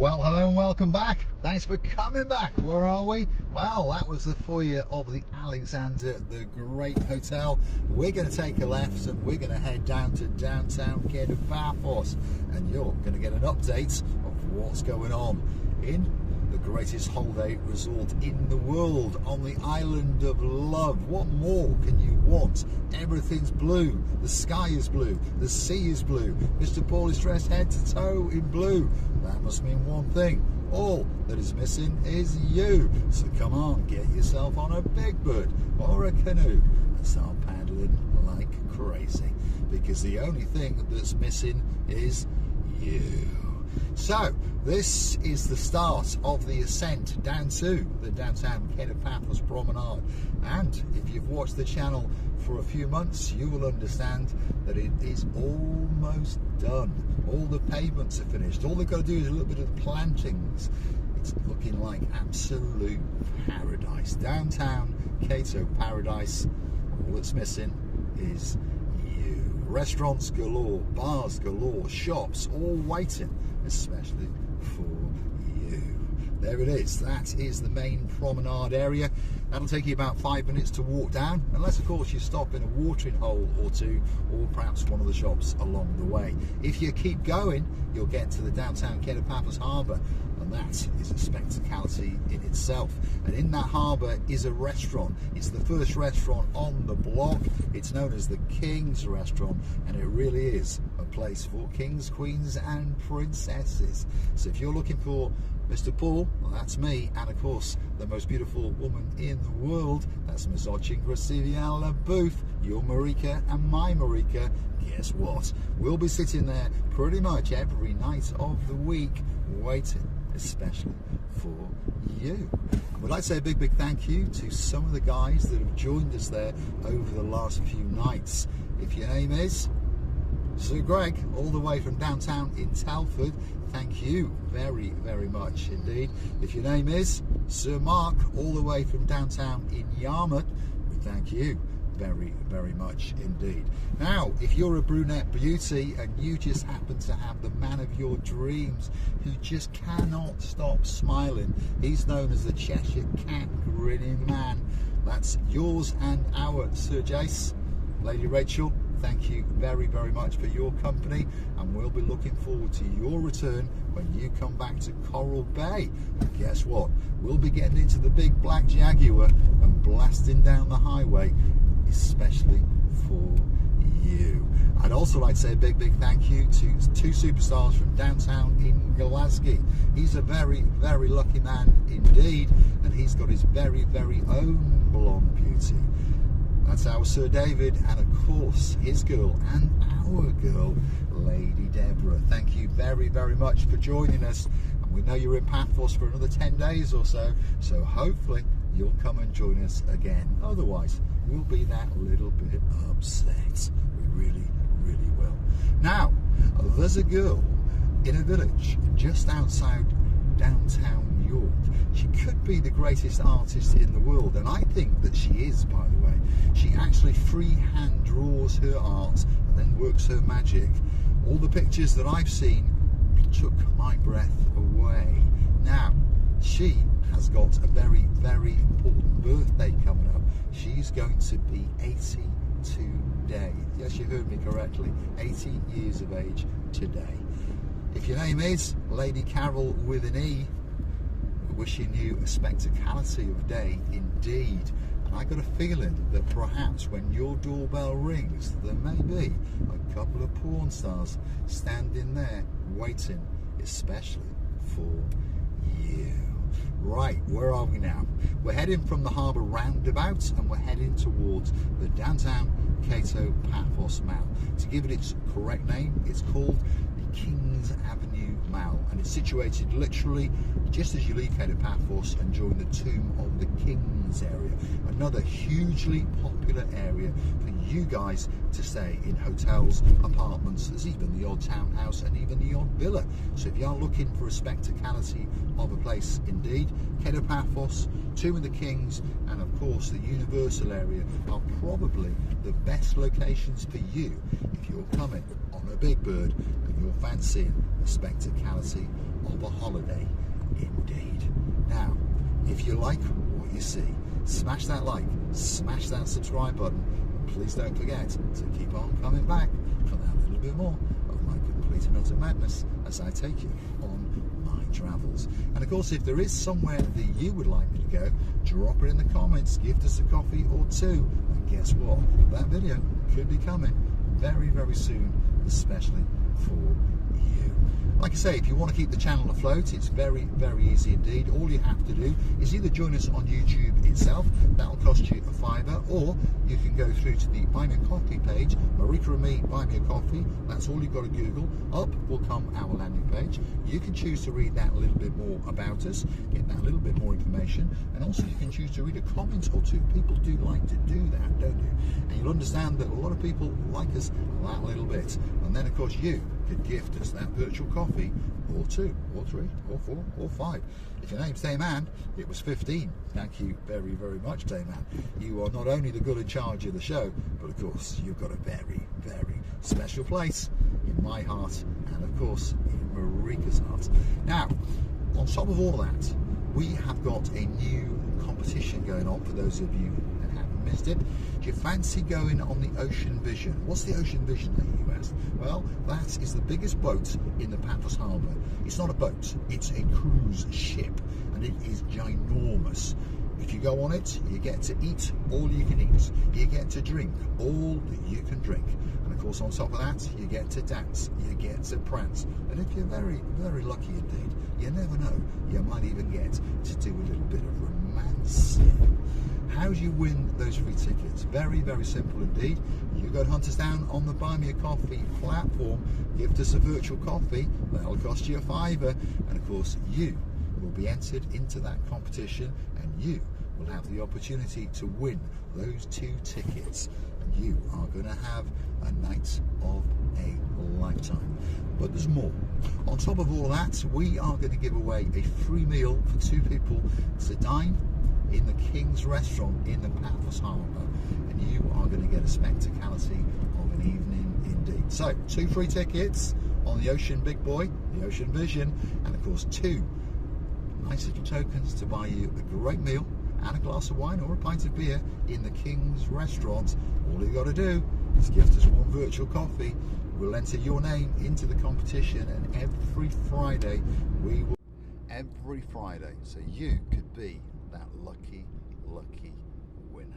Well, hello and welcome back. Thanks for coming back. Where are we? Well, that was the foyer of the Alexander the Great Hotel. We're going to take a left and we're going to head down to downtown Paphos, and you're going to get an update of what's going on in the greatest holiday resort in the world on the island of love. What more can you want? Everything's blue. The sky is blue. The sea is blue. Mr. Paul is dressed head to toe in blue. That must mean one thing. All that is missing is you. So come on, get yourself on a big bird or a canoe and start paddling like crazy, because the only thing that's missing is you. So this is the start of the ascent down to the downtown Paphos promenade, and if you've watched the channel for a few months, you will understand that it is almost done. All the pavements are finished. All they've got to do is a little bit of plantings. It's looking like absolute paradise. Downtown Cato paradise. All that's missing is you. Restaurants galore, bars galore, shops all waiting, especially for you. There it is. That is the main promenade area. That'll take you about 5 minutes to walk down, unless of course you stop in a watering hole or two, or perhaps one of the shops along the way. If you keep going, you'll get to the downtown Paphos Harbour, and that is a spectacality in itself. And in that harbour is a restaurant. It's the first restaurant on the block. It's known as the King's Restaurant, and it really is a place for kings, queens and princesses. So if you're looking for Mr. Paul, well, that's me, and of course the most beautiful woman in the world, that's Miss Graciliana Booth, your Marika and my Marika. Guess what? We'll be sitting there pretty much every night of the week waiting, especially for you. I would like to say a big thank you to some of the guys that have joined us there over the last few nights. If your name is Sir Greg, all the way from downtown in Telford, thank you very much indeed. If your name is Sir Mark, all the way from downtown in Yarmouth, we thank you very much indeed. Now, if you're a brunette beauty and you just happen to have the man of your dreams who just cannot stop smiling, he's known as the Cheshire Cat Grinning Man. That's yours and our Sir Jace. Lady Rachel, thank you very much for your company, and we'll be looking forward to your return when you come back to Coral Bay. And guess what? We'll be getting into the big black Jaguar and blasting down the highway, especially for you. I'd also like to say a big thank you to two superstars from downtown in Glasgow. He's a very lucky man indeed, and he's got his very own blonde beauty. That's our Sir David, and of course his girl and our girl, Lady Deborah. Thank you very much for joining us, and we know you're in Paphos for another 10 days or so, so hopefully you'll come and join us again. Otherwise, we'll be that little bit upset. We really will. Now, there's a girl in a village just outside downtown York. She could be the greatest artist in the world, and I think that she is, by the way. She actually freehand draws her art and then works her magic. All the pictures that I've seen took my breath away. Now, she has got a very important birthday coming up. She's going to be 80 today. Yes, you heard me correctly. 80 years of age today. If your name is Lady Carol with an E, we're wishing you a spectacality of day indeed. And I got a feeling that perhaps when your doorbell rings, there may be a couple of porn stars standing there waiting, especially for you. Right, where are we now? We're heading from the Harbour roundabout, and we're heading towards the downtown Cato Paphos Mall. To give it its correct name, it's called the Kings Avenue Mall, and it's situated literally just as you leave Cato Paphos and join the Tomb of the Kings area. Another hugely popular area for you guys to stay in hotels, apartments. There's even the odd townhouse and even the odd villa. So if you're looking for a spectacality of a place indeed, Cato Paphos, Tomb of the Kings, and of course the Universal area are probably the best locations for you if you're coming on a big bird and you're fancying the spectacality of a holiday indeed. Now, if you like what you see, smash that like, smash that subscribe button, and please don't forget to keep on coming back for that little bit more of my complete and utter madness as I take you on my travels. And of course, if there is somewhere that you would like me to go, drop it in the comments, gift us a coffee or two, and guess what? That video could be coming very, very soon, especially for you. Like I say, if you want to keep the channel afloat, it's very, very easy indeed. All you have to do is either join us on YouTube itself, that'll cost you a £5, or you can go through to the Buy Me a Coffee page, Marika and me, Buy Me a Coffee. That's all you've got to Google. Up will come our landing page. You can choose to read that a little bit more about us, get that little bit more information, and also you can choose to read a comment or two. People do like to do that, don't you? And you'll understand that a lot of people like us that little bit. And then, of course, you could gift us that virtual coffee, or 2, or 3, or 4, or 5. If your name's Dayman, it was 15. Thank you very, very much, Dayman. You are not only the good in charge of the show, but of course you've got a very, very special place in my heart, and of course in Marika's heart. Now, on top of all that, we have got a new competition going on for those of you that haven't missed it. Do you fancy going on the Ocean Vision? What's the Ocean Vision, you ask? Well, that is the biggest boat in the Paphos Harbour. It's not a boat, it's a cruise ship, and it is ginormous. If you go on it, you get to eat all you can eat. You get to drink all that you can drink. And of course, on top of that, you get to dance, you get to prance. And if you're very, very lucky indeed, you never know, you might even get to do a little bit of romancing. How do you win those free tickets? Very, very simple indeed. You go and hunt us down on the Buy Me a Coffee platform, gift us a virtual coffee, that'll cost you a £5, and of course you will be entered into that competition, and you will have the opportunity to win those 2 tickets. And you are going to have a night of a lifetime. But there's more. On top of all that, we are going to give away a free meal for 2 people to dine in the King's Restaurant in the Paphos Harbour, and you are going to get a spectacality of an evening indeed. So 2 free tickets on the Ocean Big Boy, the Ocean Vision, and of course 2 nice little tokens to buy you a great meal and a glass of wine or a pint of beer in the King's Restaurant. All you got to do is gift us 1 virtual coffee. We'll enter your name into the competition, and every Friday we will. Every Friday, so you could be that lucky winner.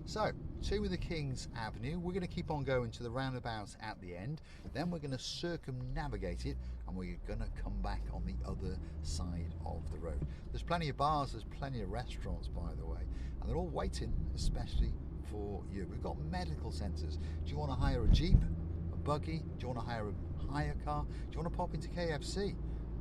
So, 2 of the King's Avenue, we're going to keep on going to the roundabouts at the end, then we're going to circumnavigate it, and we're going to come back on the other side of the road. There's plenty of bars, there's plenty of restaurants, by the way, and they're all waiting especially for you. We've got medical centres. Do you want to hire a Jeep, a buggy? Do you want to hire a hire car? Do you want to pop into KFC?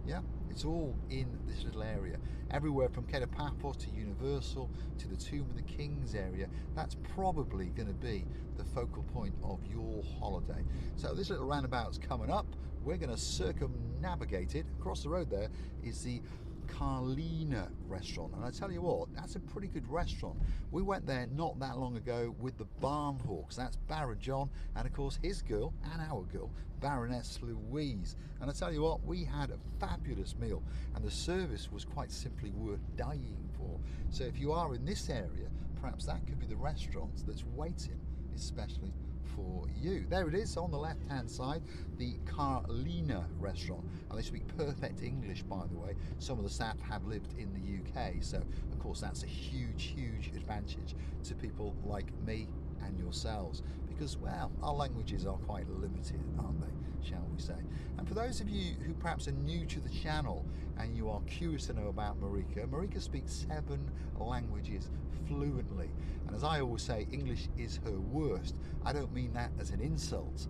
Yeah, it's all in this little area. Everywhere from Paphos to Universal to the Tomb of the Kings area, that's probably going to be the focal point of your holiday. So this little roundabout's coming up. We're going to circumnavigate it. Across the road there is the Carlina restaurant, and I tell you what, that's a pretty good restaurant. We went there not that long ago with the Barnhawks. That's Baron John and of course his girl and our girl Baroness Louise, and I tell you what, we had a fabulous meal and the service was quite simply worth dying for. So if you are in this area, perhaps that could be the restaurant that's waiting especially for you. There it is on the left hand side, the Carlina restaurant, and they speak perfect English, by the way. Some of the staff have lived in the UK, so of course that's a huge advantage to people like me and yourselves, because well, our languages are quite limited, aren't they, shall we say. And for those of you who perhaps are new to the channel and you are curious to know about Marika, Marika speaks 7 languages fluently, and as I always say, English is her worst. I don't mean that as an insult,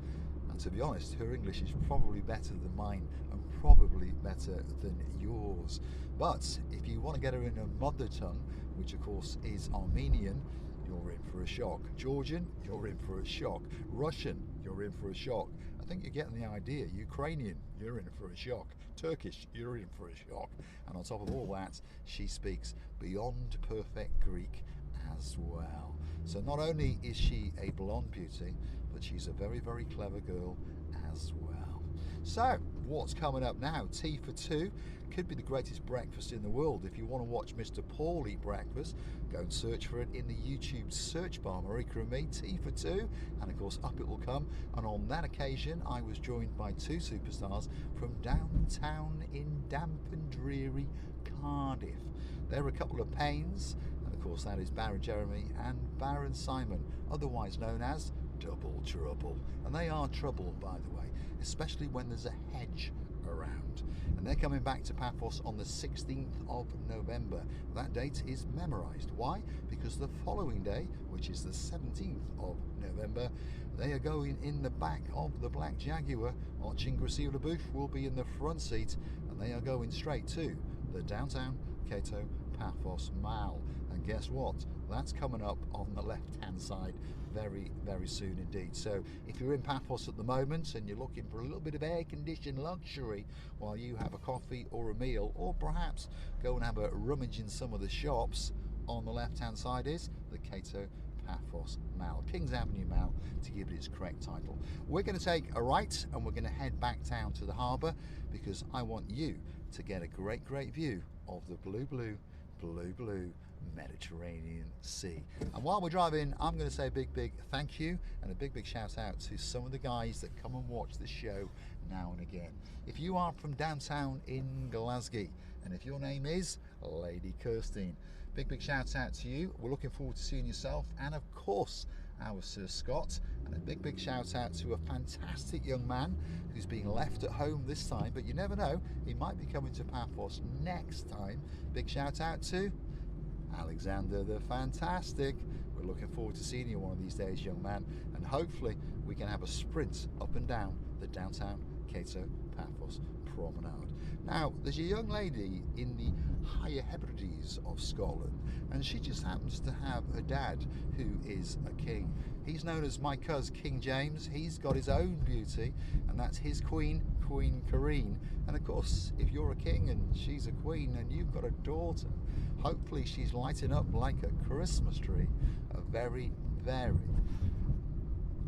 and to be honest, her English is probably better than mine and probably better than yours. But if you want to get her in her mother tongue, which of course is Armenian, you're in for a shock. Georgian, you're in for a shock. Russian, you're in for a shock. I think you're getting the idea. Ukrainian, you're in for a shock. Turkish, you're in for a shock. And on top of all that, she speaks beyond perfect Greek as well. So not only is she a blonde beauty, but she's a very clever girl as well. So, what's coming up now? Tea for two could be the greatest breakfast in the world. If you want to watch Mr. Paul eat breakfast, go and search for it in the YouTube search bar. Marika and me, tea for two, and of course up it will come. And on that occasion, I was joined by two superstars from downtown in damp and dreary Cardiff. There are a couple of pains, and of course that is Baron Jeremy and Baron Simon, otherwise known as Double Trouble. And they are trouble, by the way, especially when there's a hedge around. And they're coming back to Paphos on the 16th of November. That date is memorized. Why? Because the following day, which is the 17th of November, they are going in the back of the Black Jaguar. Arching Gracile Booth will be in the front seat, and they are going straight to the downtown Cato Paphos Mall. And guess what? That's coming up on the left hand side very, very soon indeed. So if you're in Paphos at the moment and you're looking for a little bit of air conditioned luxury while you have a coffee or a meal, or perhaps go and have a rummage in some of the shops, on the left hand side is the Cato Paphos Mall, Kings Avenue Mall, to give it its correct title. We're going to take a right and we're going to head back down to the harbour, because I want you to get a great view of the blue Mediterranean Sea. And while we're driving, I'm going to say a big thank you and a big shout out to some of the guys that come and watch the show now and again. If you are from downtown in Glasgow, and if your name is Lady Kirstine, big shout out to you. We're looking forward to seeing yourself, and of course our Sir Scott, and a big shout out to a fantastic young man who's being left at home this time, but you never know, he might be coming to Paphos next time. Big shout out to Alexander the Fantastic. We're looking forward to seeing you one of these days, young man, and hopefully we can have a sprint up and down the downtown Cato Paphos promenade. Now, there's a young lady in the higher Hebrides of Scotland, and she just happens to have a dad who is a king. He's known as my cousin King James. He's got his own beauty, and that's his queen, Queen Karine. And of course, if you're a king and she's a queen and you've got a daughter, hopefully she's lighting up like a Christmas tree. A very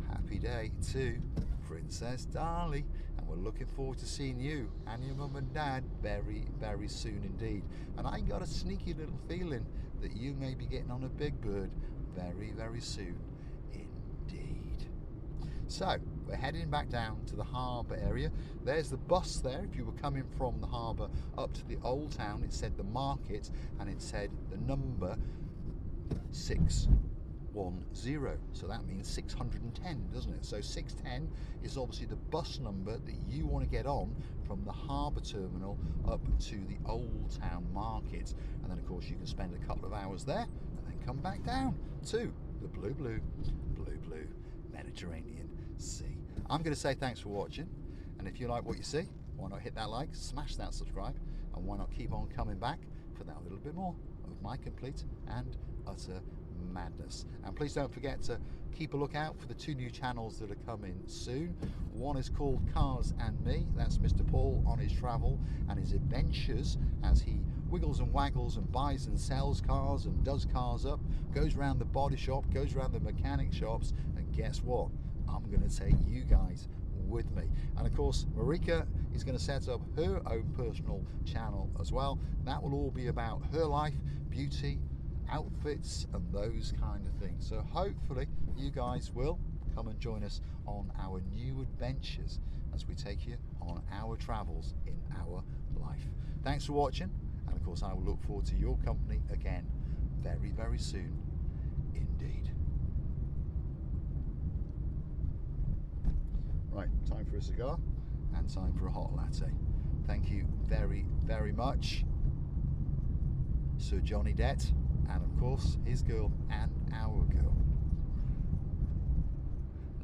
happy day to Princess Darlie, and we're looking forward to seeing you and your mum and dad very soon indeed. And I got a sneaky little feeling that you may be getting on a big bird very soon indeed. So we're heading back down to the harbour area. There's the bus there. If you were coming from the harbour up to the old town, it said the market, and it said the number 610, so that means 610, doesn't it? So 610 is obviously the bus number that you want to get on from the harbour terminal up to the old town market, and then of course you can spend a couple of hours there and then come back down to the blue Mediterranean Sea. I'm going to say thanks for watching, and if you like what you see, why not hit that like, smash that subscribe, and why not keep on coming back for that little bit more of my complete and utter madness. And please don't forget to keep a lookout for the two new channels that are coming soon. One is called Cars and Me. That's Mr. Paul on his travel and his adventures as he wiggles and waggles and buys and sells cars and does cars up, goes around the body shop, goes around the mechanic shops, and guess what? I'm going to take you guys with me. And of course Marika is going to set up her own personal channel as well. That will all be about her life, beauty, outfits, and those kind of things. So hopefully you guys will come and join us on our new adventures as we take you on our travels in our life. Thanks for watching, and of course I will look forward to your company again very soon indeed. Right, time for a cigar and time for a hot latte. Thank you very much, Sir Johnny Depp, and of course his girl and our girl,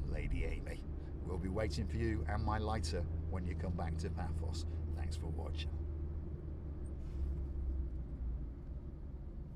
Lady Amy. We'll be waiting for you and my lighter when you come back to Paphos. Thanks for watching.